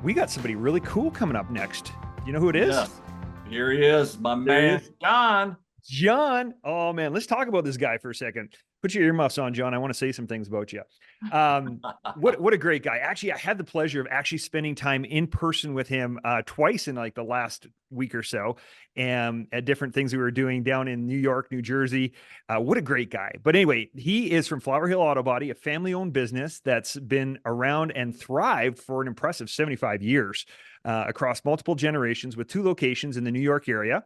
we got somebody really cool coming up next. You know who it is? Yes, here he is, my There he man, is. John. John. Oh man, let's talk about this guy for a second. Put your earmuffs on, John. I want to say some things about you. Um, what a great guy. Actually, I had the pleasure of actually spending time in person with him twice in like the last week or so, and at different things we were doing down in New York, New Jersey. What a great guy. But anyway, he is from Flower Hill Auto Body, a family-owned business that's been around and thrived for an impressive 75 years across multiple generations with two locations in the New York area.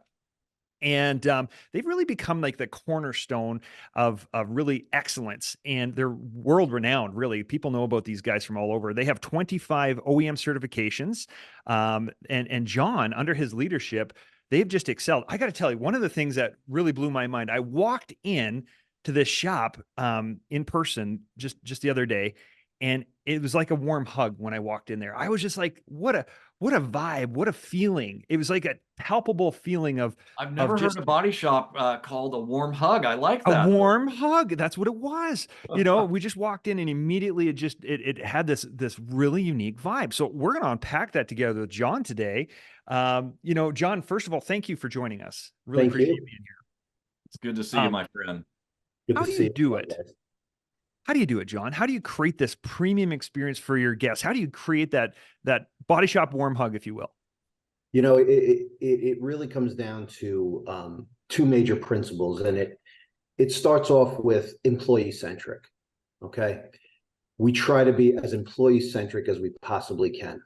And they've really become like the cornerstone of really excellence, and they're world renowned. Really, people know about these guys from all over. They have 25 OEM certifications, and John, under his leadership, they've just excelled. I got to tell you, one of the things that really blew my mind. I walked in to this shop in person just the other day, and it was like a warm hug when I walked in there. I was just like, what a vibe, what a feeling. It was like a palpable feeling I've of never heard a just body shop called a warm hug. I like a that. warm hug. That's what it was. We just walked in and immediately it had this really unique vibe. So we're going to unpack that together with John today. John, first of all, thank you for joining us. Really Thank appreciate you. you being It's good to see here. you, my friend. Good How to do see you you as do well, it? guys. How do you do it, John? How do you create this premium experience for your guests? How do you create that body shop warm hug, if you will? It really comes down to two major principles, and it starts off with employee centric. Okay, we try to be as employee centric as we possibly can.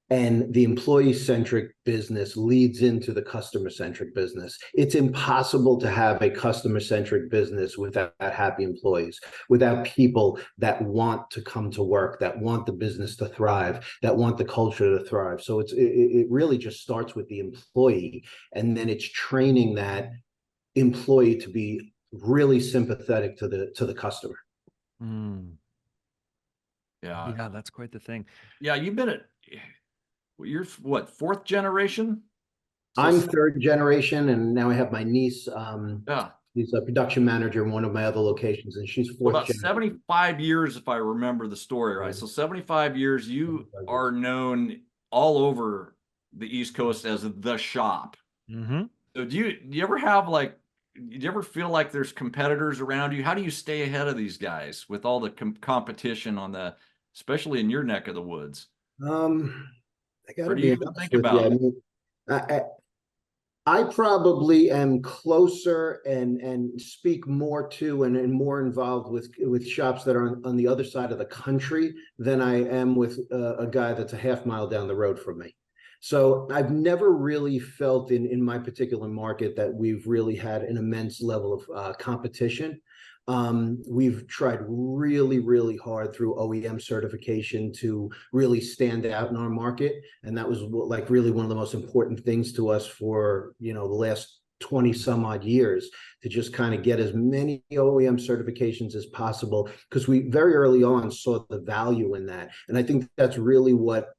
And the employee centric business leads into the customer centric business. It's impossible to have a customer centric business without happy employees, without people that want to come to work, that want the business to thrive, that want the culture to thrive. So it really just starts with the employee, and then it's training that employee to be really sympathetic to the customer. Mm, Yeah, yeah, that's quite the thing. yeah. You've been at you're what, fourth generation? So I'm third generation, and now I have my niece. yeah, She's a production manager in one of my other locations, and she's so fourth about generation. 75 years, if I remember the story right. So 75 years, you are known all over the East Coast as the shop. Hmm. So do you ever have like, do you ever feel like there's competitors around you? How do you stay ahead of these guys with all the competition on the, especially in your neck of the woods? Um, I got Or to do you be even honest think with you. about I it? mean, I, I probably am closer and speak more to and more involved with shops that are on the other side of the country than I am with a guy that's a half mile down the road from me. So I've never really felt in my particular market that we've really had an immense level of competition. We've tried really, really hard through OEM certification to really stand out in our market, and that was like really one of the most important things to us for the last 20 some odd years, to just kind of get as many OEM certifications as possible, because we very early on saw the value in that. And I think that's really what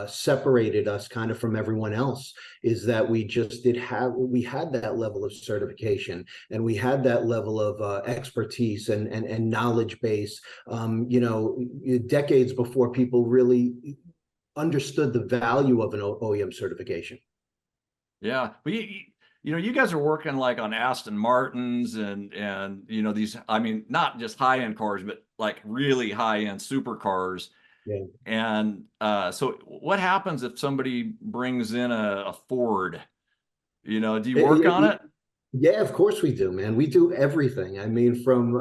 separated us kind of from everyone else, is that we had that level of certification, and we had that level of expertise and knowledge base, decades before people really understood the value of an OEM certification. Yeah, but you guys are working like on Aston Martins and these, I mean, not just high end cars, but like really high end supercars. Yeah. And so what happens if somebody brings in a Ford? Do you work on it? Yeah, of course we do, man. We do everything. I mean, from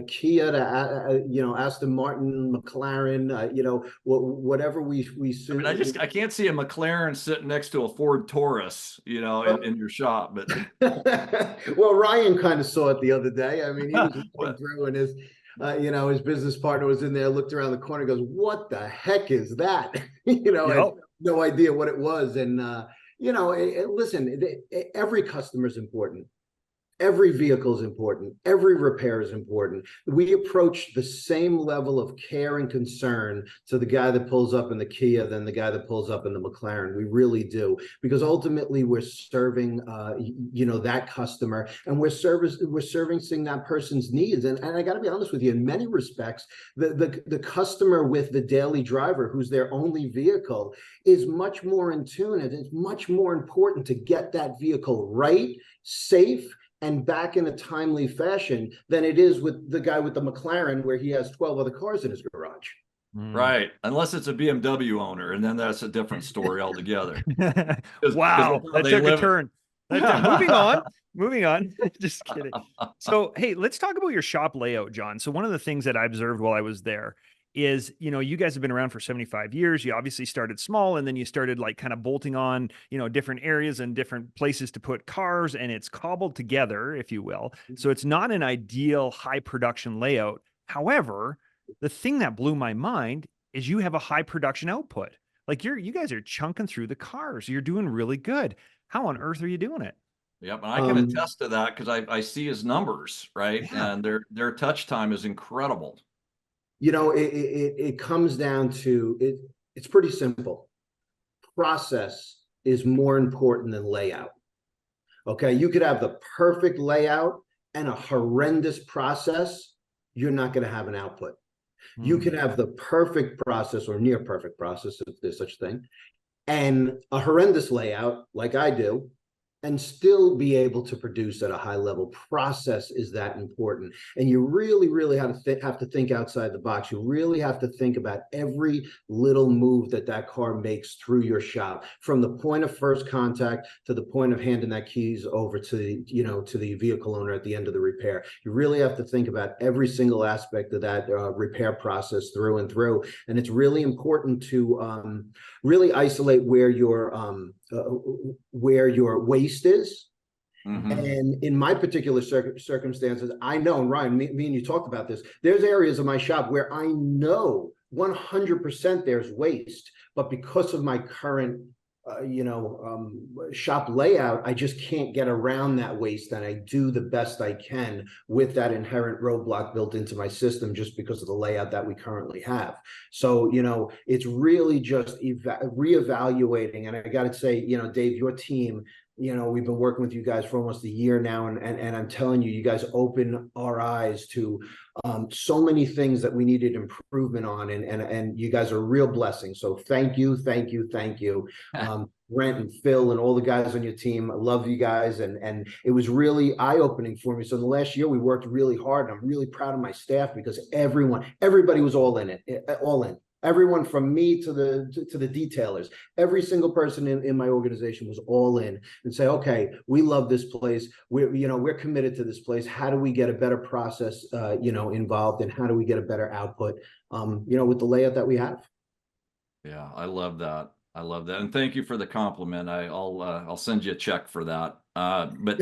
Kia to Aston Martin, McLaren, whatever we I mean, I can't see a McLaren sitting next to a Ford Taurus, in your shop, but Well, Ryan kind of saw it the other day. I mean, he was walking but through, and his business partner was in there, looked around the corner, goes, "What the heck is that?" I had Yep. no idea what it was. And listen, every customer is important. Every vehicle is important. Every repair is important. We approach the same level of care and concern to the guy that pulls up in the Kia than the guy that pulls up in the McLaren. We really do, because ultimately we're serving, that customer, and we're servicing that person's needs. And I got to be honest with you, in many respects, the customer with the daily driver, who's their only vehicle, is much more in tune, and it's much more important to get that vehicle right, safe, and back in a timely fashion than it is with the guy with the McLaren, where he has 12 other cars in his garage. Right. Unless it's a BMW owner, and then that's a different story altogether. Wow, that took a turn. Moving on. Just kidding. So, hey, let's talk about your shop layout, John. So one of the things that I observed while I was there is, you guys have been around for 75 years. You obviously started small, and then you started like kind of bolting on, different areas and different places to put cars, and it's cobbled together, if you will. So it's not an ideal high production layout. However, the thing that blew my mind is you have a high production output. Like you guys are chunking through the cars. You're doing really good. How on earth are you doing it? Yep, and I can attest to that because I see his numbers, right? Yeah. And their touch time is incredible. It comes down to it. It's pretty simple. Process is more important than layout. Okay, you could have the perfect layout and a horrendous process. You're not going to have an output. You can have the perfect process or near perfect process, if there's such a thing, and a horrendous layout like I do, and still be able to produce at a high level. Process is that important. And you really, really have to think outside the box. You really have to think about every little move that car makes through your shop, from the point of first contact to the point of handing that keys over to the vehicle owner at the end of the repair. You really have to think about every single aspect of that repair process through and through. And it's really important to really isolate where your waste is. And in my particular circumstances, I know, and Ryan, me and you talked about this, there's areas of my shop where I know 100% there's waste, but because of my current shop layout, I just can't get around that waste, and I do the best I can with that inherent roadblock built into my system just because of the layout that we currently have. So, it's really just reevaluating. And I got to say, Dave, your team, we've been working with you guys for almost a year now, and I'm telling you, you guys open our eyes to so many things that we needed improvement on, and you guys are a real blessing. So thank you. Brent and Phil and all the guys on your team, I love you guys, and it was really eye-opening for me. So in the last year, we worked really hard, and I'm really proud of my staff, because everybody was all in. Everyone from me to the detailers, every single person in my organization was all in and say, okay, we love this place. We're committed to this place. How do we get a better process, involved, and how do we get a better output, with the layout that we have? Yeah, I love that. And thank you for the compliment. I'll send you a check for that. But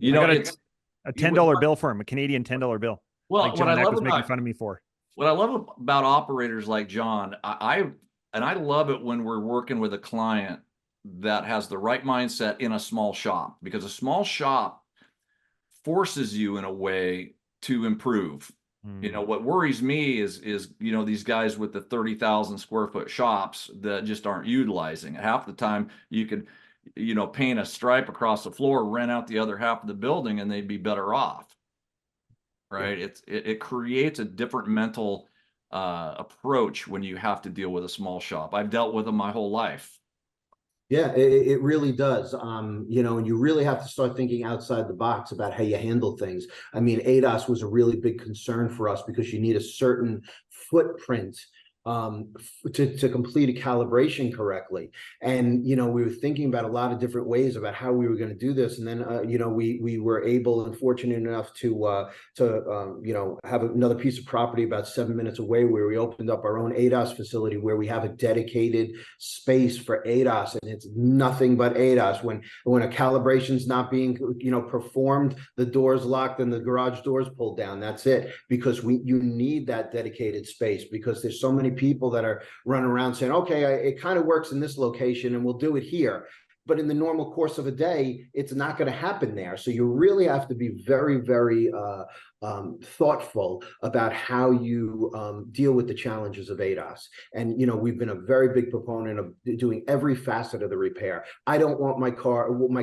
it's a $10 bill for him, a Canadian $10 bill. Well, like John Eck was making fun of me for. What I love about operators like John, I love it when we're working with a client that has the right mindset in a small shop, because a small shop forces you in a way to improve. What worries me is these guys with the 30,000 square foot shops that just aren't utilizing it. Half the time you could, paint a stripe across the floor, rent out the other half of the building, and they'd be better off. Right. It creates a different mental approach when you have to deal with a small shop. I've dealt with them my whole life. Yeah, it really does. And you really have to start thinking outside the box about how you handle things. I mean, ADAS was a really big concern for us, because you need a certain footprint to complete a calibration correctly. And we were thinking about a lot of different ways about how we were going to do this. And then we were able and fortunate enough to have another piece of property about 7 minutes away, where we opened up our own ADAS facility, where we have a dedicated space for ADAS, and it's nothing but ADAS. When a calibration's not being performed, the door's locked and the garage door's pulled down. That's it, because you need that dedicated space, because there's so many people that are running around saying, okay, it kind of works in this location and we'll do it here. but in the normal course of a day, it's not going to happen there. So you really have to be very, very thoughtful about how you deal with the challenges of ADAS. And, you know, we've been a very big proponent of doing every facet of the repair. I don't want my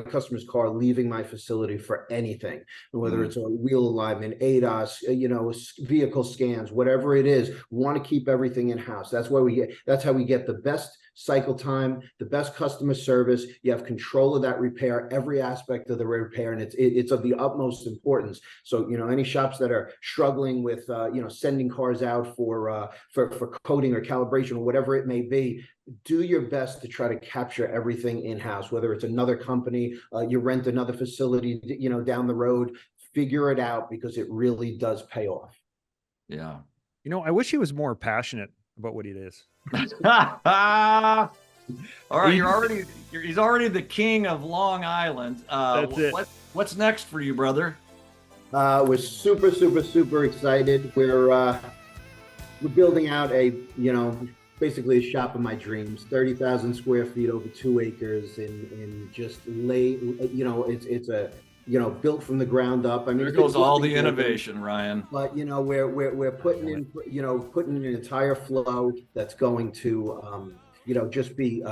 customer's car leaving my facility for anything, whether it's a wheel alignment, ADAS, you know, vehicle scans, whatever it is. We want to keep everything in-house. That's how we get the best cycle time, the best customer service. You have control of that repair, every aspect of the repair, and it's of the utmost importance. So, you know, any shops that are struggling with, you know, sending cars out for coding or calibration or whatever it may be, do your best to try to capture everything in-house, whether it's another company, you rent another facility, you know, down the road, figure it out, because it really does pay off. Yeah. You know, I wish he was more passionate about what he is. All right, he's already the king of Long Island. That's it. What's next for you, brother? We're super, super, super excited. We're building out basically a shop of my dreams, 30,000 square feet over 2 acres, in just it's a, you know, built from the ground up. I mean, there goes all the innovation, Ryan. But, you know, we're putting in an entire flow that's going to, you know, just be,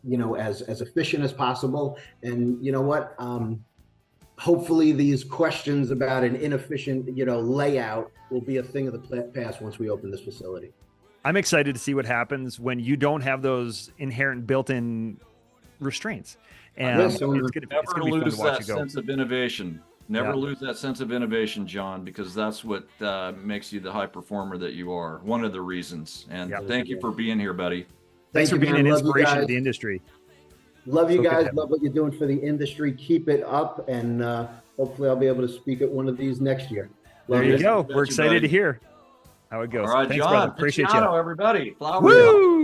you know, as efficient as possible. And you know what? Hopefully these questions about an inefficient, you know, layout will be a thing of the past once we open this facility. I'm excited to see what happens when you don't have those inherent built-in restraints. And Yes, it's gonna Never be fun to watch lose that you go. sense of innovation. Never Yeah. lose that sense of innovation, John, because that's what makes you the high performer that you are. One of the reasons. And Yeah. thank you for being here, buddy. Thanks for Thank you, being man. an Love you inspiration to guys. the industry. Love you So good to guys. have Love what you're doing for the industry. Keep it up, and hopefully I'll be able to speak at one of these next year. There Love you you. go. Bet We're you, excited buddy. to hear how it goes. All right, Thanks, John. brother. Appreciate you. Picciano, everybody. Flower. Woo!